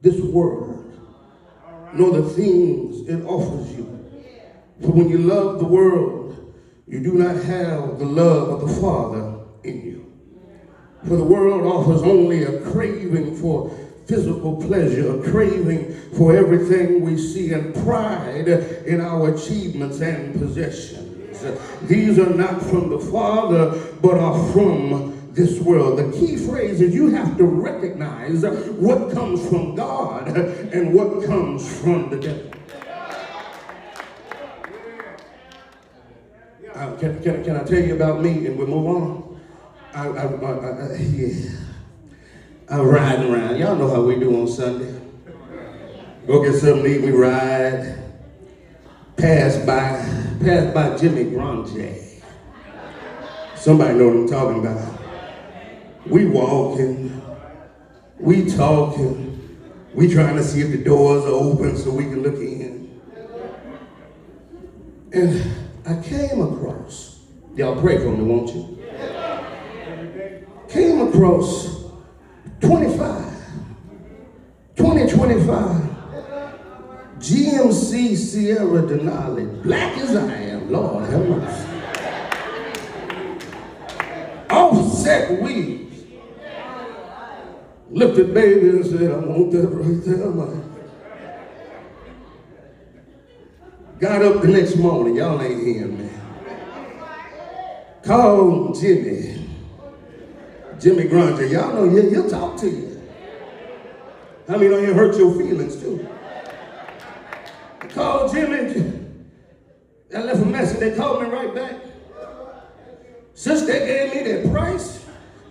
this world, nor the things it offers you. For when you love the world, you do not have the love of the Father in you. For the world offers only a craving for physical pleasure, a craving for everything we see, and pride in our achievements and possessions. These are not from the Father, but are from this world. The key phrase is you have to recognize what comes from God and what comes from the devil. Can I tell you about me and we'll move on? I'm riding around. Y'all know how we do on Sunday. Go get something to eat, we ride. Pass by Jimmy Grande. Somebody know what I'm talking about. We walking, we talking, we trying to see if the doors are open so we can look in. And I came across, y'all pray for me, won't you? Came across 2025 GMC Sierra Denali, black as I am, Lord have mercy. Offset wheels. Looked at baby and said, I want that right there, man. Got up the next morning, y'all ain't hearing me. Called Jimmy Grande. Y'all know he'll talk to you. How many know he'll hurt your feelings too? I called Jimmy. I left a message. They called me right back. Since they gave me that price,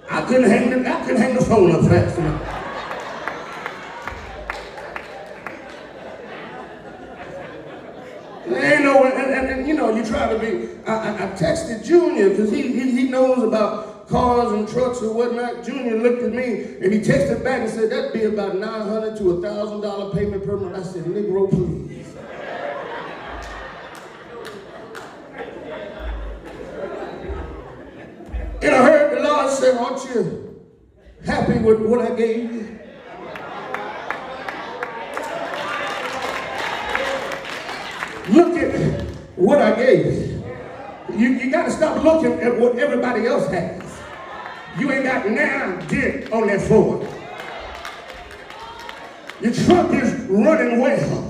I couldn't hang the phone up fast enough. Ain't no, and you know, you try to be. I texted Junior because he knows about cars and trucks or whatnot. Junior looked at me and he texted back and said that'd be about $900 to $1,000 payment per month. I said, Negro, please. And I heard the Lord say, aren't you happy with what I gave you? Look at what I gave you. You got to stop looking at what everybody else has. You ain't got now dent on that Ford. Your truck is running well.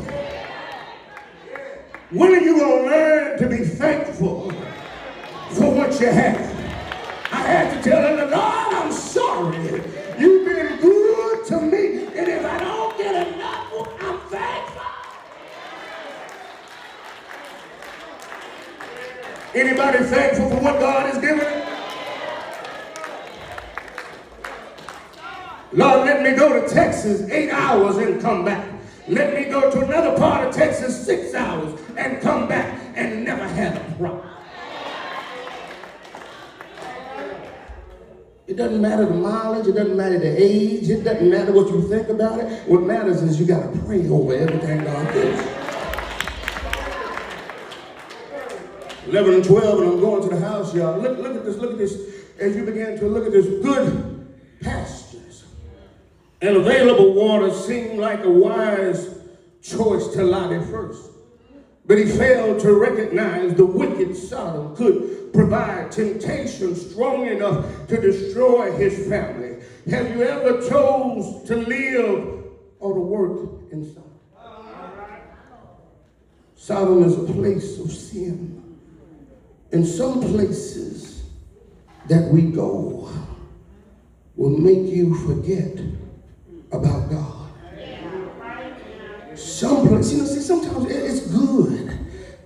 When are you going to learn to be thankful for what you have? I had to tell him, Lord, I'm sorry. You've been good to me. And if I don't get enough, I'm thankful. Anybody thankful for what God has given? Lord, let me go to Texas 8 hours and come back. Let me go to another part of Texas 6 hours and come back and never have a problem. It doesn't matter the mileage, it doesn't matter the age, it doesn't matter what you think about it. What matters is you got to pray over everything God gives you. 11 and 12, and I'm going to the house, y'all. Look at this. As you begin to look at this, good pastures and available water seemed like a wise choice to Lot at first. But he failed to recognize the wicked Sodom could provide temptation strong enough to destroy his family. Have you ever chose to live or to work in Sodom? Sodom is a place of sin. And some places that we go will make you forget about God. Some places, sometimes it's good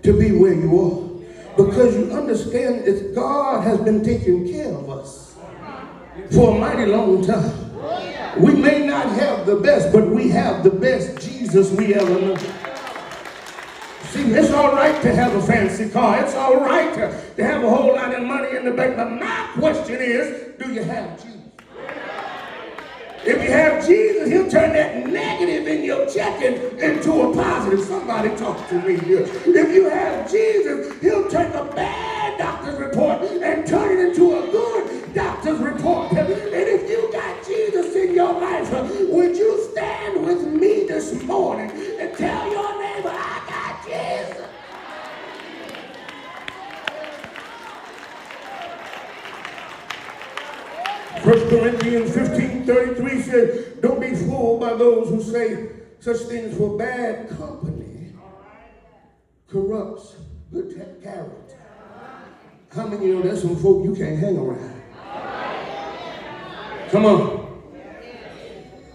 to be where you are because you understand that God has been taking care of us for a mighty long time. We may not have the best, but we have the best Jesus we ever knew. See, it's all right to have a fancy car. It's all right to have a whole lot of money in the bank. But my question is, do you have Jesus? If you have Jesus, he'll turn that negative in your checking into a positive. Somebody talk to me here. If you have Jesus, he'll take a bad doctor's report and turn it into a good doctor's report. And if you got Jesus in your life, would you stand with me this morning and tell your neighbor, I got Jesus. 1 Corinthians 15:33 says, don't be fooled by those who say such things, for bad company corrupts good character. How many of you know there's some folk you can't hang around? Come on.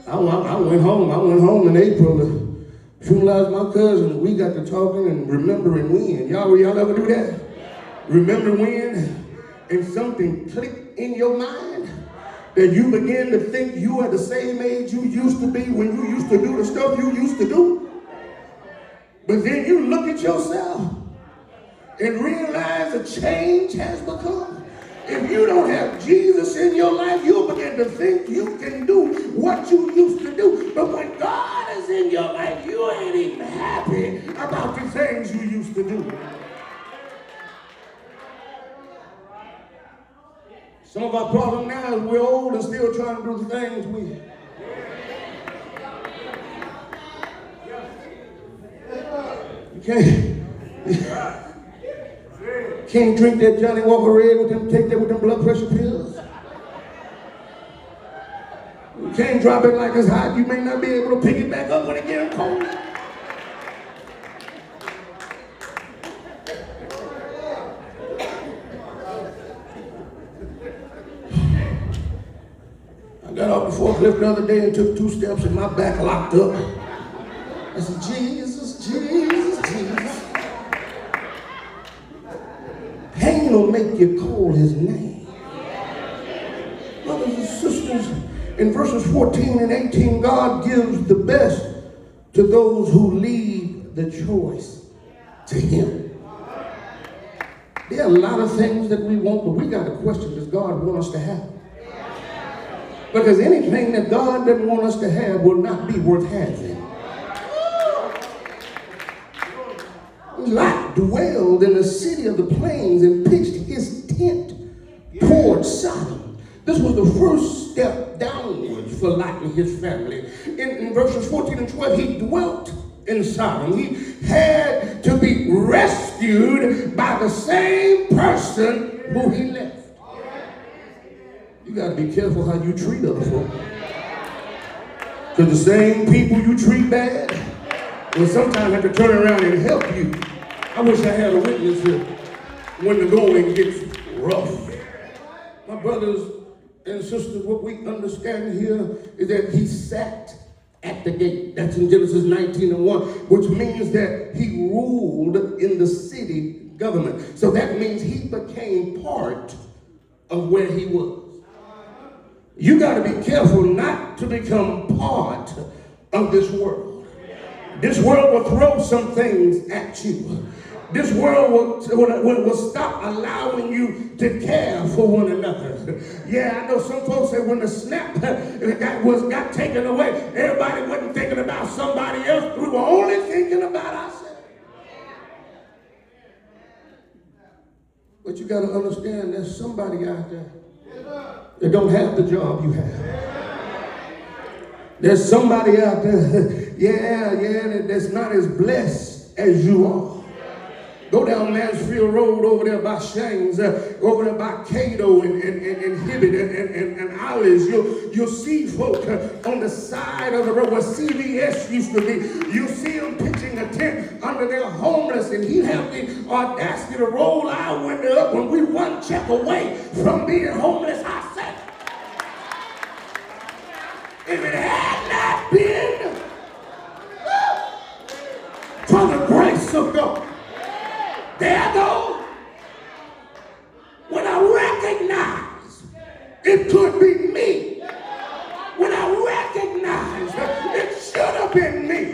I went home in April to funeralize my cousin. We got to talking and remembering when. Y'all ever do that? Remember when? And something clicked in your mind that you begin to think you are the same age you used to be when you used to do the stuff you used to do. But then you look at yourself and realize a change has become. If you don't have Jesus in your life, you'll begin to think you can do what you used to do. But when God is in your life, you ain't even happy about the things you used to do. Some of our problem now is we're old and still trying to do the things we. Can't drink that Johnny Walker Red with them, take that with them blood pressure pills. You can't drop it like it's hot. You may not be able to pick it back up when it gets cold. I got off the forklift the other day and took 2 steps and my back locked up. I said, Jesus, Jesus, Jesus. Pain will make you call his name. Brothers and sisters, in verses 14 and 18, God gives the best to those who leave the choice to him. There are a lot of things that we want, but we got to question, does God want us to have? Because anything that God doesn't want us to have will not be worth having. Lot dwelled in the city of the plains and pitched his tent toward Sodom. This was the first step downwards for Lot and his family. In verses 14 and 12, he dwelt in Sodom. He had to be rescued by the same person who he left. You got to be careful how you treat other folk. Because the same people you treat bad will sometimes have to turn around and help you. I wish I had a witness here when the going gets rough. My brothers and sisters, what we understand here is that he sat at the gate. That's in Genesis 19:1, which means that he ruled in the city government. So that means he became part of where he was. You got to be careful not to become part of this world. This world will throw some things at you. This world will stop allowing you to care for one another. Yeah, I know some folks say when the snap got taken away, everybody wasn't thinking about somebody else. We were only thinking about ourselves. But you got to understand there's somebody out there that don't have the job you have. There's somebody out there, that's not as blessed as you are. Go down Mansfield Road over there by Shangs, over there by Cato and Hibbett and Owlies. You'll see folk on the side of the road where CVS used to be. You'll see them pitching a tent under their homeless, and he'd have the audacity to roll our window up when we one check away from being homeless ourselves. If it had not been for the grace of God, there though, when I recognize it could be me, when I recognize it should have been me,